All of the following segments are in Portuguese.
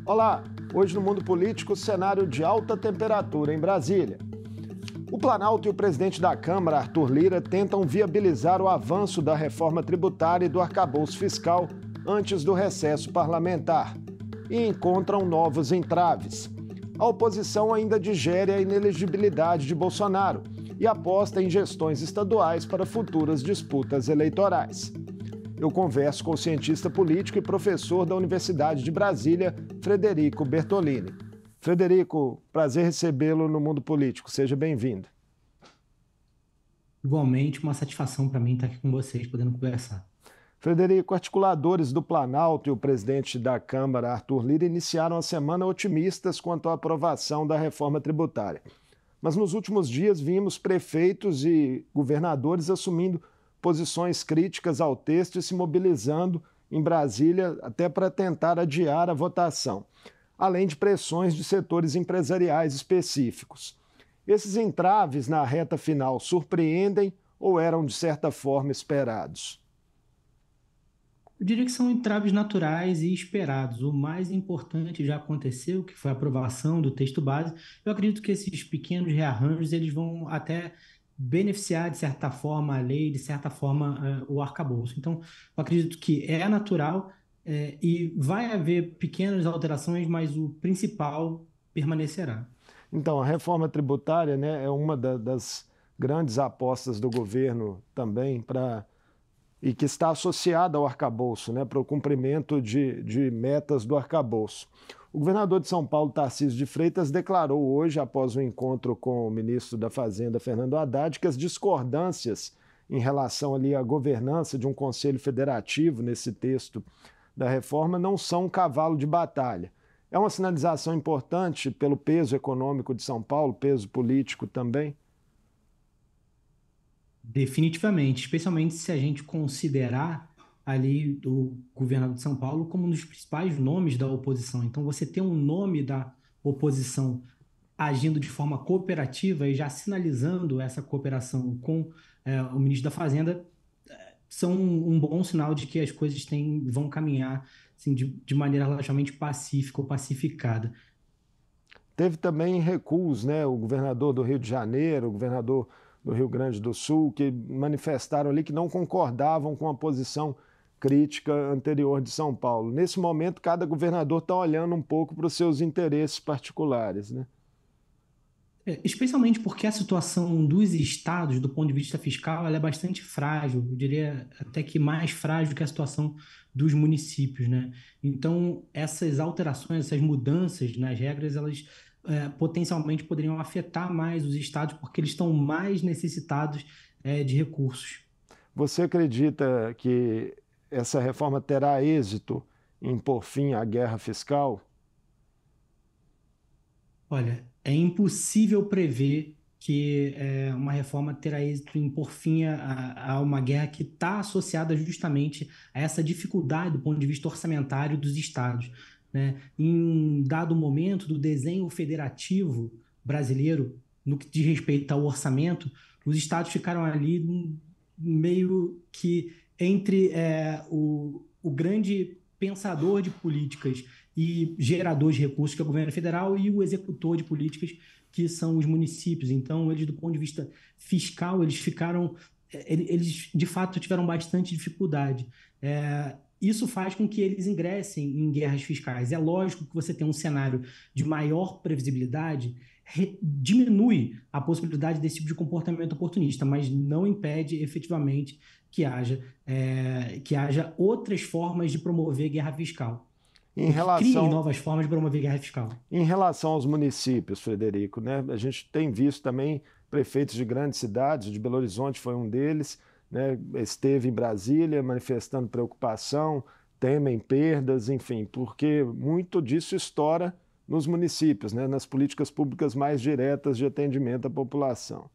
Olá, hoje no Mundo Político, cenário de alta temperatura em Brasília. O Planalto e o presidente da Câmara, Arthur Lira, tentam viabilizar o avanço da reforma tributária e do arcabouço fiscal antes do recesso parlamentar e encontram novos entraves. A oposição ainda digere a inelegibilidade de Bolsonaro e aposta em gestões estaduais para futuras disputas eleitorais. Eu converso com o cientista político e professor da Universidade de Brasília, Frederico Bertolini. Frederico, prazer recebê-lo no Mundo Político. Seja bem-vindo. Igualmente, uma satisfação para mim estar aqui com vocês, podendo conversar. Frederico, articuladores do Planalto e o presidente da Câmara, Arthur Lira, iniciaram a semana otimistas quanto à aprovação da reforma tributária. Mas nos últimos dias vimos prefeitos e governadores assumindo posições críticas ao texto e se mobilizando em Brasília até para tentar adiar a votação, além de pressões de setores empresariais específicos. Esses entraves na reta final surpreendem ou eram, de certa forma, esperados? Eu diria que são entraves naturais e esperados. O mais importante já aconteceu, que foi a aprovação do texto base. Eu acredito que esses pequenos rearranjos eles vão até beneficiar, de certa forma, a lei, de certa forma, o arcabouço. Então, eu acredito que é natural, e vai haver pequenas alterações, mas o principal permanecerá. Então, a reforma tributária, né, é uma das grandes apostas do governo também e que está associada ao arcabouço, né, para o cumprimento de metas do arcabouço. O governador de São Paulo, Tarcísio de Freitas, declarou hoje, após o encontro com o ministro da Fazenda, Fernando Haddad, que as discordâncias em relação ali à governança de um conselho federativo nesse texto da reforma não são um cavalo de batalha. É uma sinalização importante pelo peso econômico de São Paulo, peso político também? Definitivamente, especialmente se a gente considerar ali o governador de São Paulo como um dos principais nomes da oposição. Então, você ter um nome da oposição agindo de forma cooperativa e já sinalizando essa cooperação com o ministro da Fazenda são um bom sinal de que as coisas vão caminhar assim, de maneira relativamente pacífica ou pacificada. Teve também recuos, né? O governador do Rio de Janeiro, o governador do Rio Grande do Sul, que manifestaram ali que não concordavam com a posição crítica anterior de São Paulo. Nesse momento, cada governador está olhando um pouco para os seus interesses particulares, né? Especialmente porque a situação dos estados, do ponto de vista fiscal, ela é bastante frágil, eu diria até que mais frágil que a situação dos municípios, né? Então, essas alterações, essas mudanças nas regras, elas potencialmente poderiam afetar mais os estados, porque eles estão mais necessitados de recursos. Você acredita que essa reforma terá êxito em pôr fim à guerra fiscal? Olha, é impossível prever que uma reforma terá êxito em pôr fim a uma guerra que está associada justamente a essa dificuldade do ponto de vista orçamentário dos estados, né? Em um dado momento do desenho federativo brasileiro, no que diz respeito ao orçamento, os estados ficaram ali meio que entre o grande pensador de políticas e gerador de recursos, que é o governo federal, e o executor de políticas, que são os municípios. Então, eles, do ponto de vista fiscal, eles de fato tiveram bastante dificuldade. Isso faz com que eles ingressem em guerras fiscais. É lógico que você tem um cenário de maior previsibilidade, diminui a possibilidade desse tipo de comportamento oportunista, mas não impede efetivamente que haja outras formas de promover guerra fiscal, Em ou que criem relação, novas formas de promover guerra fiscal. em relação aos municípios, Frederico, né? A gente tem visto também prefeitos de grandes cidades, de Belo Horizonte foi um deles, né? Esteve em Brasília manifestando preocupação, temem perdas, enfim, porque muito disso estoura nos municípios, né? Nas políticas públicas mais diretas de atendimento à população.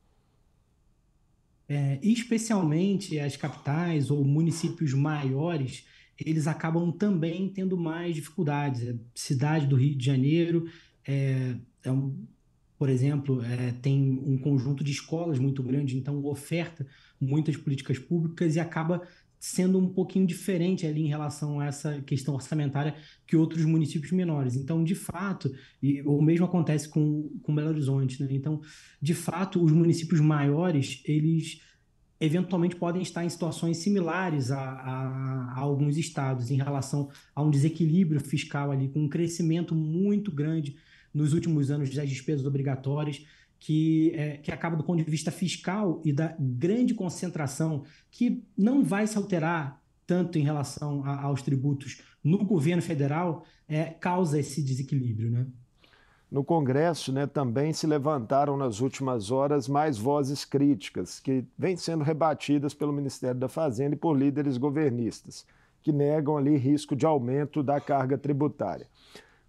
Especialmente as capitais ou municípios maiores, eles acabam também tendo mais dificuldades. A cidade do Rio de Janeiro, é, é um, por exemplo, tem um conjunto de escolas muito grande, então oferta muitas políticas públicas e acaba sendo um pouquinho diferente ali em relação a essa questão orçamentária que outros municípios menores. Então, de fato, e o mesmo acontece com Belo Horizonte, né? Então, de fato, os municípios maiores, eles eventualmente podem estar em situações similares a alguns estados em relação a um desequilíbrio fiscal ali, com um crescimento muito grande nos últimos anos das despesas obrigatórias, que acaba do ponto de vista fiscal e da grande concentração, que não vai se alterar tanto em relação aos tributos no governo federal, causa esse desequilíbrio, né? No Congresso, né, também se levantaram nas últimas horas mais vozes críticas, que vêm sendo rebatidas pelo Ministério da Fazenda e por líderes governistas, que negam ali risco de aumento da carga tributária.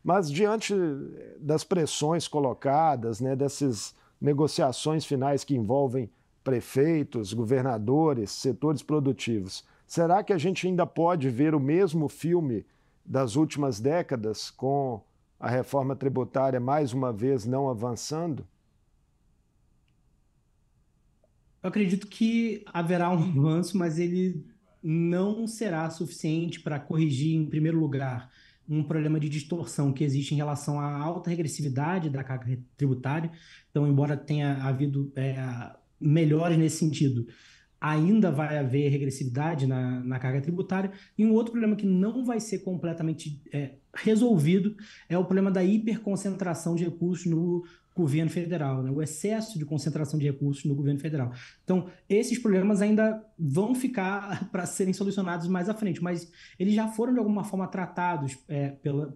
Mas diante das pressões colocadas, né, dessas negociações finais que envolvem prefeitos, governadores, setores produtivos, será que a gente ainda pode ver o mesmo filme das últimas décadas com a reforma tributária mais uma vez não avançando? Eu acredito que haverá um avanço, mas ele não será suficiente para corrigir, em primeiro lugar, um problema de distorção que existe em relação à alta regressividade da carga tributária. Então, embora tenha havido melhores nesse sentido, ainda vai haver regressividade na carga tributária. E um outro problema que não vai ser completamente resolvido é o problema da hiperconcentração de recursos no governo federal, né? O excesso de concentração de recursos no governo federal. Então, esses problemas ainda vão ficar para serem solucionados mais à frente, mas eles já foram, de alguma forma, tratados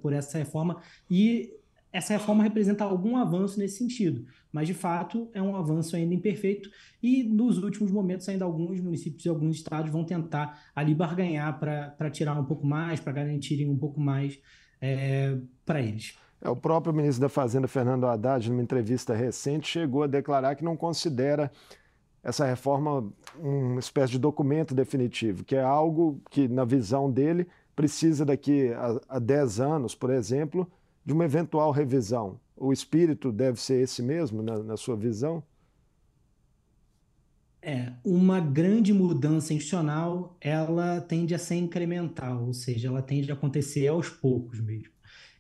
por essa reforma, e essa reforma representa algum avanço nesse sentido, mas de fato é um avanço ainda imperfeito, e nos últimos momentos ainda alguns municípios e alguns estados vão tentar ali barganhar para tirar um pouco mais, para garantirem um pouco mais para eles. O próprio ministro da Fazenda, Fernando Haddad, numa entrevista recente, chegou a declarar que não considera essa reforma uma espécie de documento definitivo, que é algo que, na visão dele, precisa daqui a 10 anos, por exemplo, de uma eventual revisão. O espírito deve ser esse mesmo, na sua visão? Uma grande mudança institucional, ela tende a ser incremental, ou seja, ela tende a acontecer aos poucos mesmo.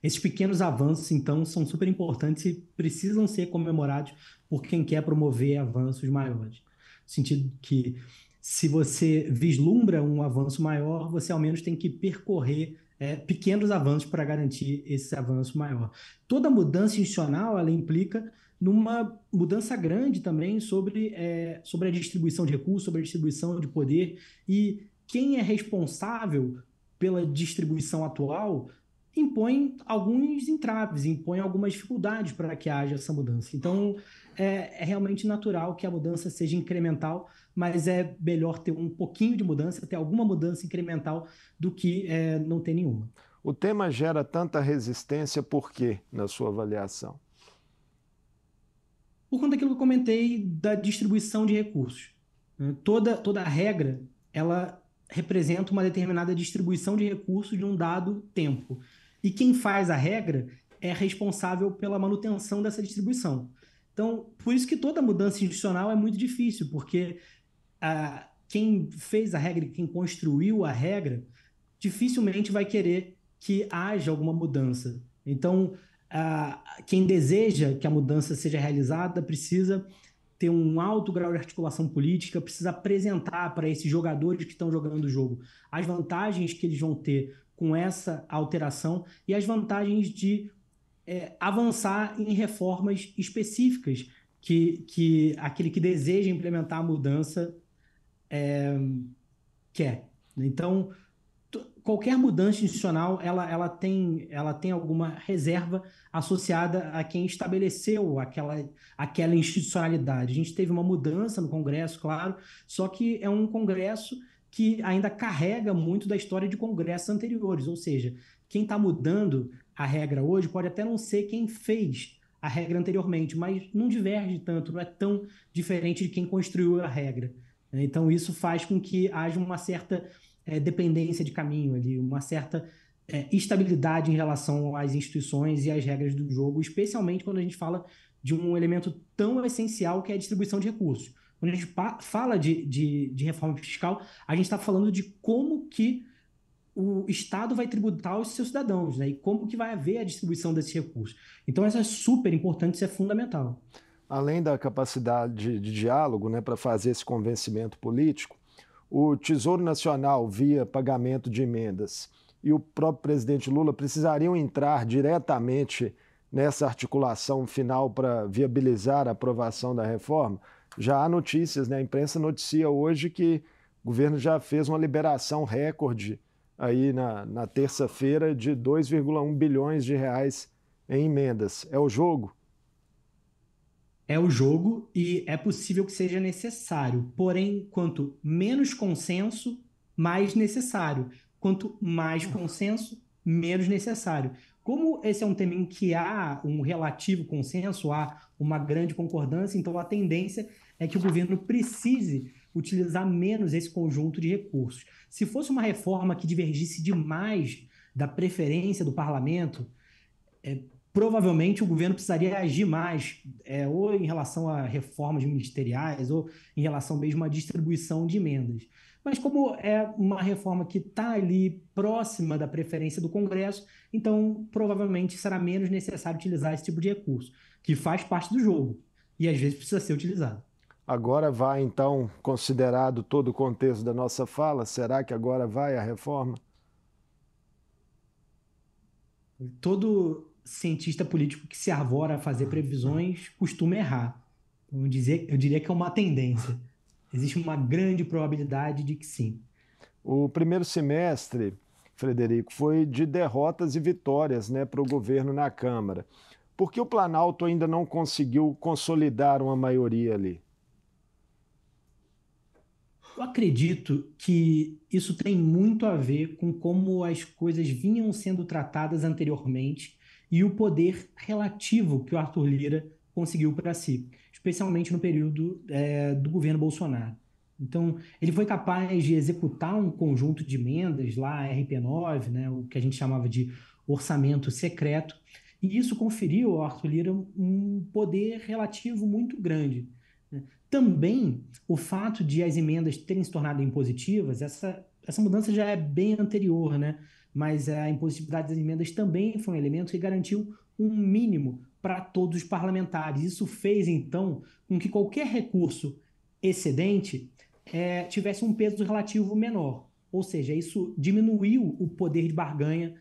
Esses pequenos avanços, então, são super importantes e precisam ser comemorados por quem quer promover avanços maiores. No sentido que, se você vislumbra um avanço maior, você ao menos tem que percorrer pequenos avanços para garantir esse avanço maior. Toda mudança institucional, ela implica numa mudança grande também sobre a distribuição de recursos, sobre a distribuição de poder, e quem é responsável pela distribuição atual impõe alguns entraves, impõe algumas dificuldades para que haja essa mudança. Então, é realmente natural que a mudança seja incremental, mas é melhor ter um pouquinho de mudança, ter alguma mudança incremental, do que não ter nenhuma. O tema gera tanta resistência por quê, na sua avaliação? Por conta daquilo que eu comentei da distribuição de recursos. Toda regra, ela representa uma determinada distribuição de recursos de um dado tempo. E quem faz a regra é responsável pela manutenção dessa distribuição. Então, por isso que toda mudança institucional é muito difícil, porque quem fez a regra, quem construiu a regra, dificilmente vai querer que haja alguma mudança. Então, quem deseja que a mudança seja realizada precisa ter um alto grau de articulação política, precisa apresentar para esses jogadores que estão jogando o jogo as vantagens que eles vão ter com essa alteração e as vantagens de avançar em reformas específicas que aquele que deseja implementar a mudança quer. Então, qualquer mudança institucional ela tem alguma reserva associada a quem estabeleceu aquela institucionalidade. A gente teve uma mudança no Congresso, claro, só que é um Congresso que ainda carrega muito da história de congressos anteriores, ou seja, quem está mudando a regra hoje pode até não ser quem fez a regra anteriormente, mas não diverge tanto, não é tão diferente de quem construiu a regra. Então, isso faz com que haja uma certa dependência de caminho ali, uma certa estabilidade em relação às instituições e às regras do jogo, especialmente quando a gente fala de um elemento tão essencial que é a distribuição de recursos. Quando a gente fala de reforma fiscal, a gente está falando de como que o Estado vai tributar os seus cidadãos, né? E como que vai haver a distribuição desses recursos. Então, isso é super importante, isso é fundamental. Além da capacidade de diálogo, né, para fazer esse convencimento político, o Tesouro Nacional, via pagamento de emendas, e o próprio presidente Lula precisariam entrar diretamente nessa articulação final para viabilizar a aprovação da reforma. Já há notícias, né? A imprensa noticia hoje que o governo já fez uma liberação recorde aí na terça-feira de 2,1 bilhões de reais em emendas. É o jogo? É o jogo e é possível que seja necessário. Porém, quanto menos consenso, mais necessário. Quanto mais consenso, menos necessário. Como esse é um tema em que há um relativo consenso, há uma grande concordância, então a tendência é que o governo precise utilizar menos esse conjunto de recursos. Se fosse uma reforma que divergisse demais da preferência do parlamento, provavelmente o governo precisaria agir mais, ou em relação a reformas ministeriais, ou em relação mesmo à distribuição de emendas. Mas como é uma reforma que está ali próxima da preferência do Congresso, então provavelmente será menos necessário utilizar esse tipo de recurso, que faz parte do jogo e às vezes precisa ser utilizado. Agora vai, então, considerado todo o contexto da nossa fala, será que agora vai a reforma? Todo cientista político que se arvora a fazer previsões costuma errar. Então, eu diria que é uma tendência. Existe uma grande probabilidade de que sim. O primeiro semestre, Frederico, foi de derrotas e vitórias, né, para o governo na Câmara. Por que o Planalto ainda não conseguiu consolidar uma maioria ali? Eu acredito que isso tem muito a ver com como as coisas vinham sendo tratadas anteriormente e o poder relativo que o Arthur Lira conseguiu para si, especialmente no período do governo Bolsonaro. Então, ele foi capaz de executar um conjunto de emendas lá, a RP9, né, o que a gente chamava de orçamento secreto, e isso conferiu ao Arthur Lira um poder relativo muito grande. Também o fato de as emendas terem se tornado impositivas, essa mudança já é bem anterior, né? Mas a impositividade das emendas também foi um elemento que garantiu um mínimo para todos os parlamentares. Isso fez, então, com que qualquer recurso excedente tivesse um peso relativo menor. Ou seja, isso diminuiu o poder de barganha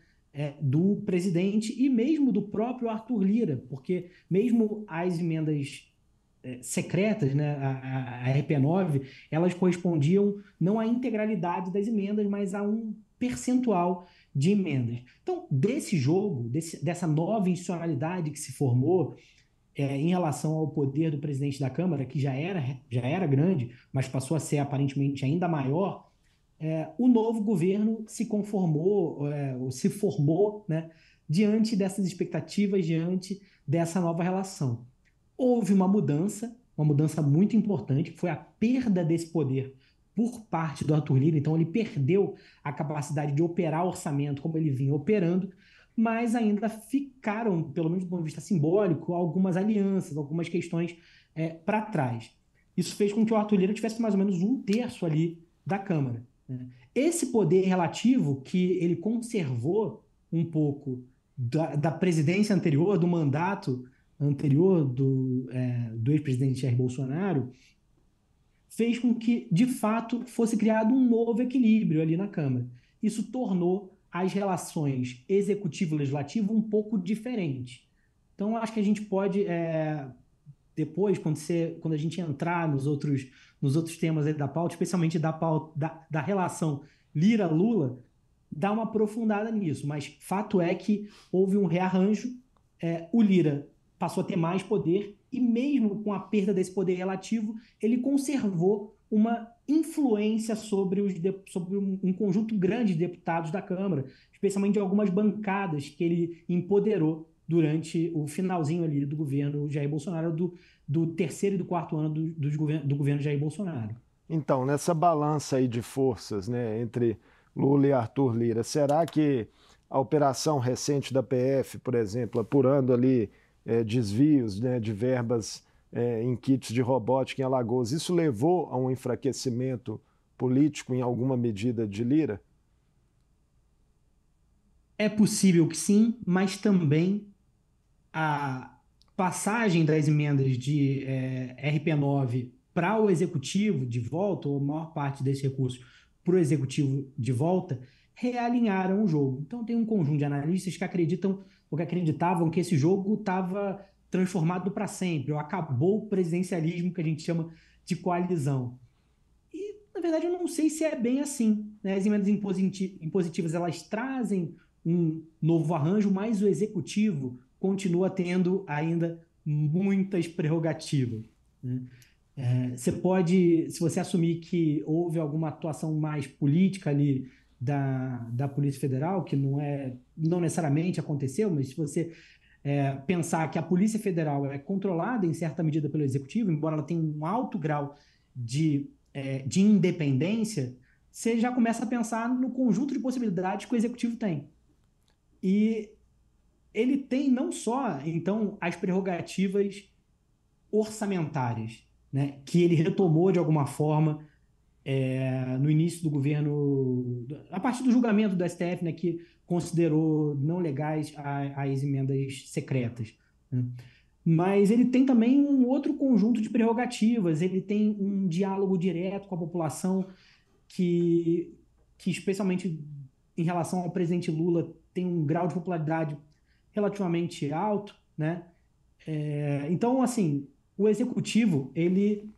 do presidente e mesmo do próprio Arthur Lira, porque mesmo as emendas secretas, né, a RP9, elas correspondiam não à integralidade das emendas, mas a um percentual de emendas. Então, desse jogo, dessa nova institucionalidade que se formou em relação ao poder do presidente da Câmara, que já era grande, mas passou a ser aparentemente ainda maior, o novo governo se conformou, ou se formou, né, diante dessas expectativas, diante dessa nova relação. Houve uma mudança muito importante, que foi a perda desse poder por parte do Arthur Lira. Então, ele perdeu a capacidade de operar o orçamento como ele vinha operando, mas ainda ficaram, pelo menos do ponto de vista simbólico, algumas alianças, algumas questões para trás. Isso fez com que o Arthur Lira tivesse mais ou menos um terço ali da Câmara, né? Esse poder relativo que ele conservou um pouco da presidência anterior, do mandato anterior do ex-presidente Jair Bolsonaro, fez com que, de fato, fosse criado um novo equilíbrio ali na Câmara. Isso tornou as relações executivo-legislativo um pouco diferentes. Então, acho que a gente pode, depois, quando a gente entrar nos outros temas da pauta, especialmente da relação Lira-Lula, dar uma aprofundada nisso. Mas fato é que houve um rearranjo, o Lira passou a ter mais poder e mesmo com a perda desse poder relativo, ele conservou uma influência sobre um conjunto grande de deputados da Câmara, especialmente de algumas bancadas que ele empoderou durante o finalzinho ali do governo Jair Bolsonaro, do terceiro e do quarto ano do governo Jair Bolsonaro. Então, nessa balança aí de forças, né, entre Lula e Arthur Lira, será que a operação recente da PF, por exemplo, apurando ali desvios, né, de verbas em kits de robótica em Alagoas. Isso levou a um enfraquecimento político em alguma medida de Lira? É possível que sim, mas também a passagem das emendas de RP9 para o executivo de volta, ou a maior parte desses recursos para o executivo de volta, realinharam o jogo. Então tem um conjunto de analistas que acreditam ou que acreditavam que esse jogo estava transformado para sempre, ou acabou o presidencialismo que a gente chama de coalizão. E, na verdade, eu não sei se é bem assim, né? As emendas impositivas, elas trazem um novo arranjo, mas o executivo continua tendo ainda muitas prerrogativas, né? Você pode, se você assumir que houve alguma atuação mais política ali da Polícia Federal, que não necessariamente aconteceu, mas se você pensar que a Polícia Federal é controlada em certa medida pelo Executivo, embora ela tenha um alto grau de independência, você já começa a pensar no conjunto de possibilidades que o Executivo tem. E ele tem não só, então, as prerrogativas orçamentárias, né, que ele retomou de alguma forma no início do governo, a partir do julgamento do STF, né, que considerou não legais as emendas secretas, né? Mas ele tem também um outro conjunto de prerrogativas, ele tem um diálogo direto com a população que especialmente em relação ao presidente Lula, tem um grau de popularidade relativamente alto, né? Então, assim, o executivo, ele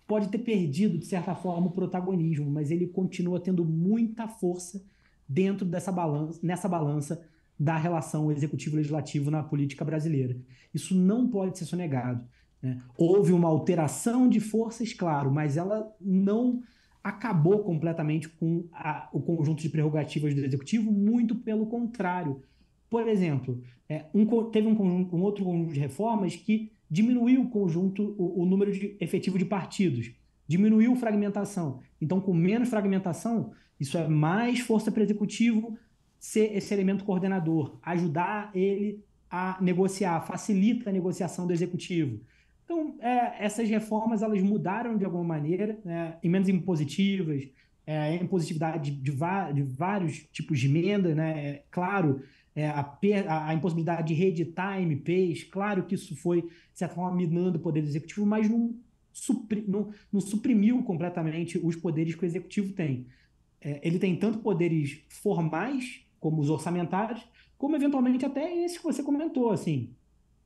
pode ter perdido, de certa forma, o protagonismo, mas ele continua tendo muita força dentro nessa balança da relação executivo-legislativo na política brasileira. Isso não pode ser sonegado, né? Houve uma alteração de forças, claro, mas ela não acabou completamente com o conjunto de prerrogativas do executivo, muito pelo contrário. Por exemplo, teve um outro conjunto de reformas que diminuiu o número efetivo de partidos, diminuiu fragmentação. Então, com menos fragmentação, isso é mais força para o executivo ser esse elemento coordenador, ajudar ele a negociar, facilita a negociação do executivo. Então, essas reformas elas mudaram de alguma maneira, né? Emendas impositivas, impositividade de vários tipos de emenda, né? Claro, a impossibilidade de reeditar MPs, claro que isso foi, de certa forma, minando o poder do executivo, mas não suprimiu completamente os poderes que o executivo tem. Ele tem tanto poderes formais, como os orçamentários, como eventualmente até esse que você comentou, assim,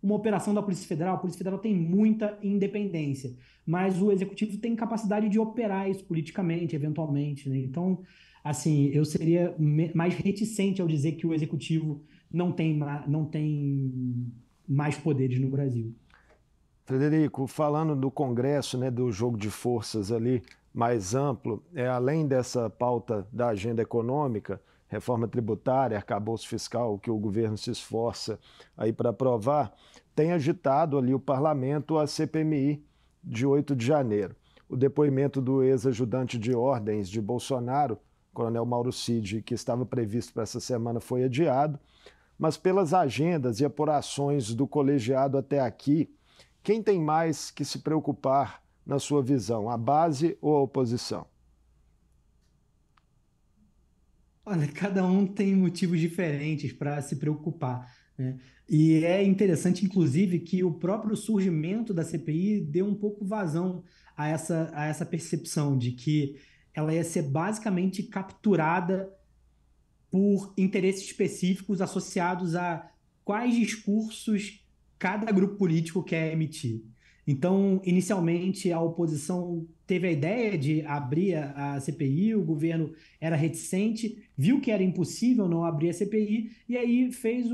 uma operação da Polícia Federal. A Polícia Federal tem muita independência, mas o executivo tem capacidade de operar isso politicamente, eventualmente, né? Então, assim, eu seria mais reticente ao dizer que o executivo não tem mais poderes no Brasil. Frederico, falando do Congresso, né, do jogo de forças ali mais amplo, além dessa pauta da agenda econômica, reforma tributária, arcabouço fiscal, que o governo se esforça aí para aprovar, tem agitado ali o parlamento a CPMI de 8 de janeiro. O depoimento do ex-ajudante de ordens de Bolsonaro, Coronel Mauro Cid, que estava previsto para essa semana, foi adiado, mas pelas agendas e apurações do colegiado até aqui, quem tem mais que se preocupar, na sua visão, a base ou a oposição? Olha, cada um tem motivos diferentes para se preocupar, né? E é interessante, inclusive, que o próprio surgimento da CPI deu um pouco vazão a essa percepção de que ela ia ser basicamente capturada por interesses específicos associados a quais discursos cada grupo político quer emitir. Então, inicialmente, a oposição teve a ideia de abrir a CPI, o governo era reticente, viu que era impossível não abrir a CPI, e aí fez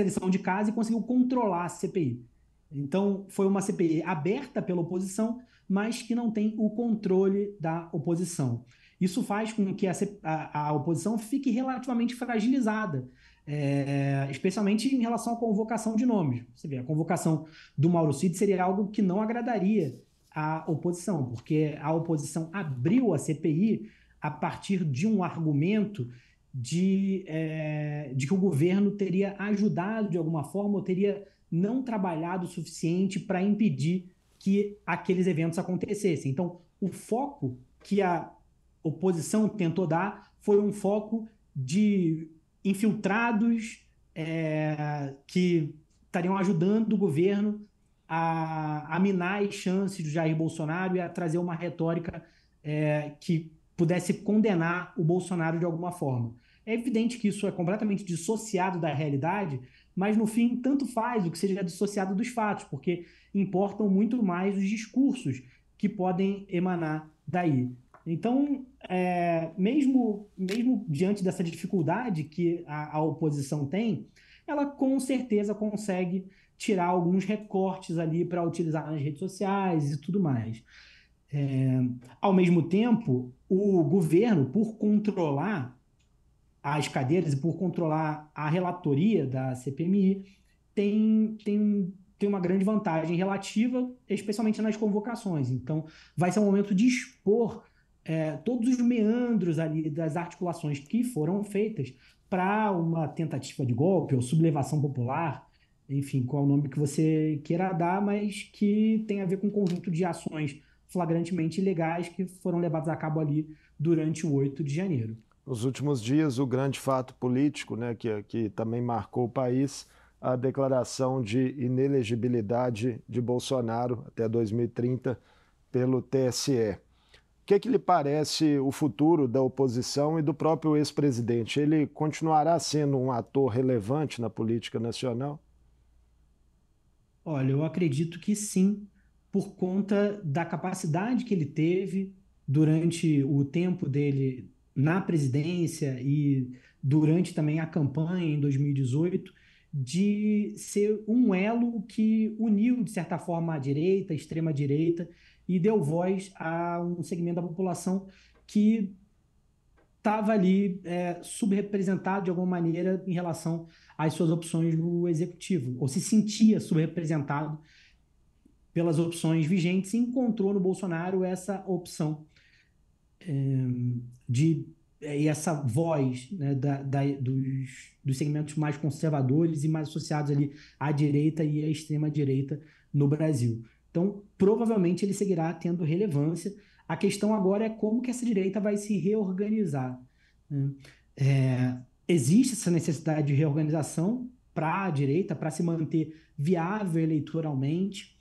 a lição de casa e conseguiu controlar a CPI. Então, foi uma CPI aberta pela oposição, mas que não tem o controle da oposição. Isso faz com que a oposição fique relativamente fragilizada, especialmente em relação à convocação de nomes. Você vê, a convocação do Mauro Cid seria algo que não agradaria à oposição, porque a oposição abriu a CPI a partir de um argumento de que o governo teria ajudado de alguma forma ou teria não trabalhado o suficiente para impedir que aqueles eventos acontecessem. Então, o foco que a oposição tentou dar foi um foco de infiltrados que estariam ajudando o governo a minar as chances do Jair Bolsonaro e a trazer uma retórica que pudesse condenar o Bolsonaro de alguma forma. É evidente que isso é completamente dissociado da realidade, mas no fim tanto faz o que seja dissociado dos fatos, porque importam muito mais os discursos que podem emanar daí. Então, mesmo diante dessa dificuldade que a oposição tem, ela com certeza consegue tirar alguns recortes ali para utilizar nas redes sociais e tudo mais. Ao mesmo tempo, o governo, por controlar as cadeiras e por controlar a relatoria da CPMI, tem uma grande vantagem relativa, especialmente nas convocações. Então, vai ser um momento de expor todos os meandros ali das articulações que foram feitas para uma tentativa de golpe ou sublevação popular, enfim, qual é o nome que você queira dar, mas que tem a ver com um conjunto de ações flagrantemente ilegais que foram levadas a cabo ali durante o 8 de janeiro. Nos últimos dias, o grande fato político, né, que também marcou o país, a declaração de inelegibilidade de Bolsonaro até 2030 pelo TSE. O que lhe parece o futuro da oposição e do próprio ex-presidente? Ele continuará sendo um ator relevante na política nacional? Olha, eu acredito que sim, por conta da capacidade que ele teve durante o tempo dele na presidência e durante também a campanha em 2018, de ser um elo que uniu, de certa forma, a direita, a extrema-direita, e deu voz a um segmento da população que estava ali subrepresentado de alguma maneira em relação às suas opções no executivo, ou se sentia subrepresentado pelas opções vigentes e encontrou no Bolsonaro essa opção e essa voz, né, dos segmentos mais conservadores e mais associados ali à direita e à extrema-direita no Brasil. Então, provavelmente ele seguirá tendo relevância. A questão agora é como que essa direita vai se reorganizar, né? Existe essa necessidade de reorganização para a direita, para se manter viável eleitoralmente,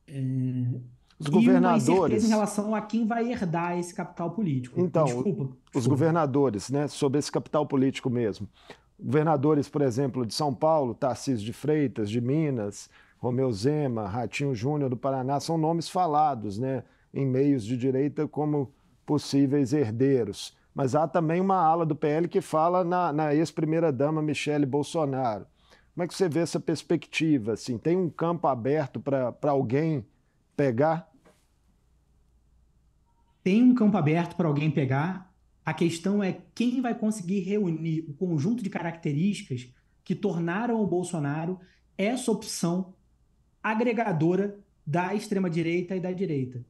Os e uma incerteza em governadores, relação a quem vai herdar esse capital político. então, Desculpa. os governadores, né, sobre esse capital político mesmo. Governadores, por exemplo, de São Paulo, Tarcísio de Freitas, de Minas, Romeu Zema, Ratinho Júnior do Paraná, são nomes falados, né, em meios de direita como possíveis herdeiros. Mas há também uma ala do PL que fala na ex-primeira-dama Michele Bolsonaro. Como é que você vê essa perspectiva? Assim, tem um campo aberto para alguém pegar? Tem um campo aberto para alguém pegar. A questão é quem vai conseguir reunir o conjunto de características que tornaram o Bolsonaro essa opção agregadora da extrema-direita e da direita.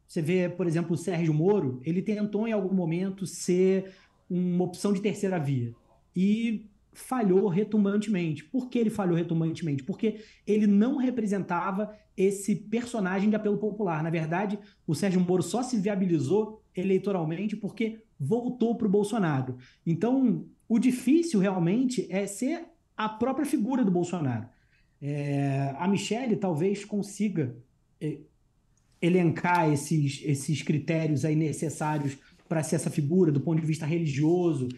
Você vê, por exemplo, o Sérgio Moro, ele tentou em algum momento ser uma opção de terceira via e falhou retumbantemente. Por que ele falhou retumbantemente? Porque ele não representava esse personagem de apelo popular. Na verdade, o Sérgio Moro só se viabilizou eleitoralmente porque voltou para o Bolsonaro. Então, o difícil realmente é ser a própria figura do Bolsonaro. A Michele talvez consiga elencar esses critérios aí necessários para ser essa figura do ponto de vista religioso.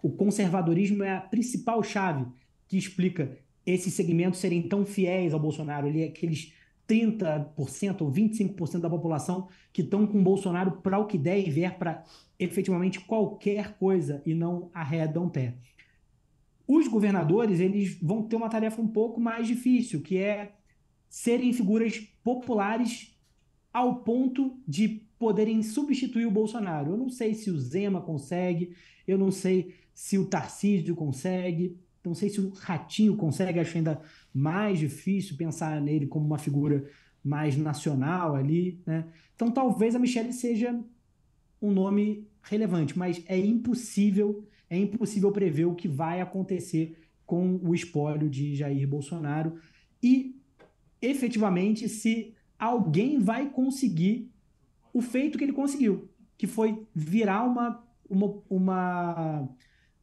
O conservadorismo é a principal chave que explica esses segmentos serem tão fiéis ao Bolsonaro. Ele é aqueles 30% ou 25% da população que estão com o Bolsonaro para o que der e vier, para efetivamente qualquer coisa, e não arredam pé. Os governadores, eles vão ter uma tarefa um pouco mais difícil, que é serem figuras populares ao ponto de poderem substituir o Bolsonaro. Eu não sei se o Zema consegue, eu não sei se o Tarcísio consegue, não sei se o Ratinho consegue, acho ainda mais difícil pensar nele como uma figura mais nacional ali, né? Então talvez a Michele seja um nome relevante, mas é impossível é impossível prever o que vai acontecer com o espólio de Jair Bolsonaro e, efetivamente, se alguém vai conseguir o feito que ele conseguiu, que foi virar uma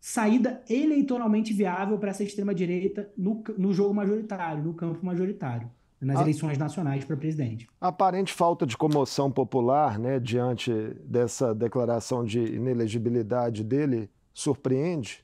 saída eleitoralmente viável para essa extrema-direita no jogo majoritário, no campo majoritário, nas eleições nacionais para presidente. A aparente falta de comoção popular, né, diante dessa declaração de inelegibilidade dele, surpreende?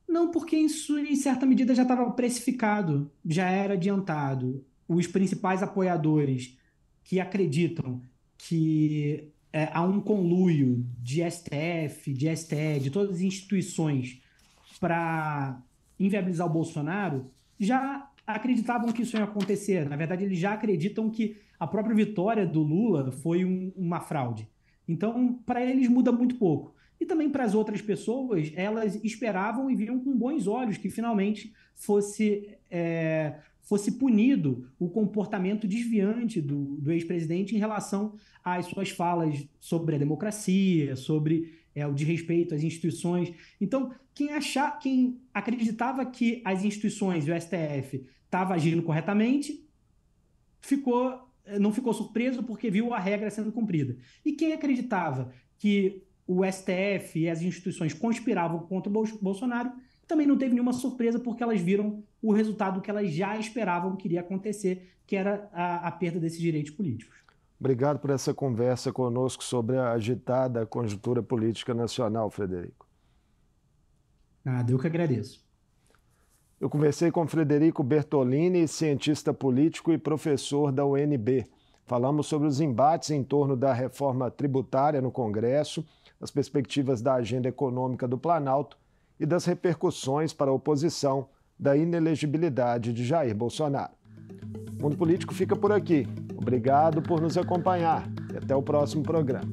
Não, porque isso, em certa medida, já estava precificado, já era adiantado. Os principais apoiadores que acreditam que há um conluio de STF, de STE, de todas as instituições para inviabilizar o Bolsonaro, já acreditavam que isso ia acontecer. Na verdade, eles já acreditam que a própria vitória do Lula foi uma fraude. Então, para eles muda muito pouco. E também para as outras pessoas, elas esperavam e viam com bons olhos que finalmente fosse punido o comportamento desviante do ex-presidente em relação às suas falas sobre a democracia, sobre o desrespeito às instituições. Então, quem acreditava que as instituições e o STF estavam agindo corretamente, não ficou surpreso porque viu a regra sendo cumprida. E quem acreditava que o STF e as instituições conspiravam contra o Bolsonaro também não teve nenhuma surpresa porque elas viram o resultado que elas já esperavam que iria acontecer, que era a perda desses direitos políticos. Obrigado por essa conversa conosco sobre a agitada conjuntura política nacional, Frederico. Nada, eu que agradeço. Eu conversei com Frederico Bertolini, cientista político e professor da UNB. Falamos sobre os embates em torno da reforma tributária no Congresso, as perspectivas da agenda econômica do Planalto e das repercussões para a oposição da inelegibilidade de Jair Bolsonaro. O Mundo Político fica por aqui. Obrigado por nos acompanhar e até o próximo programa.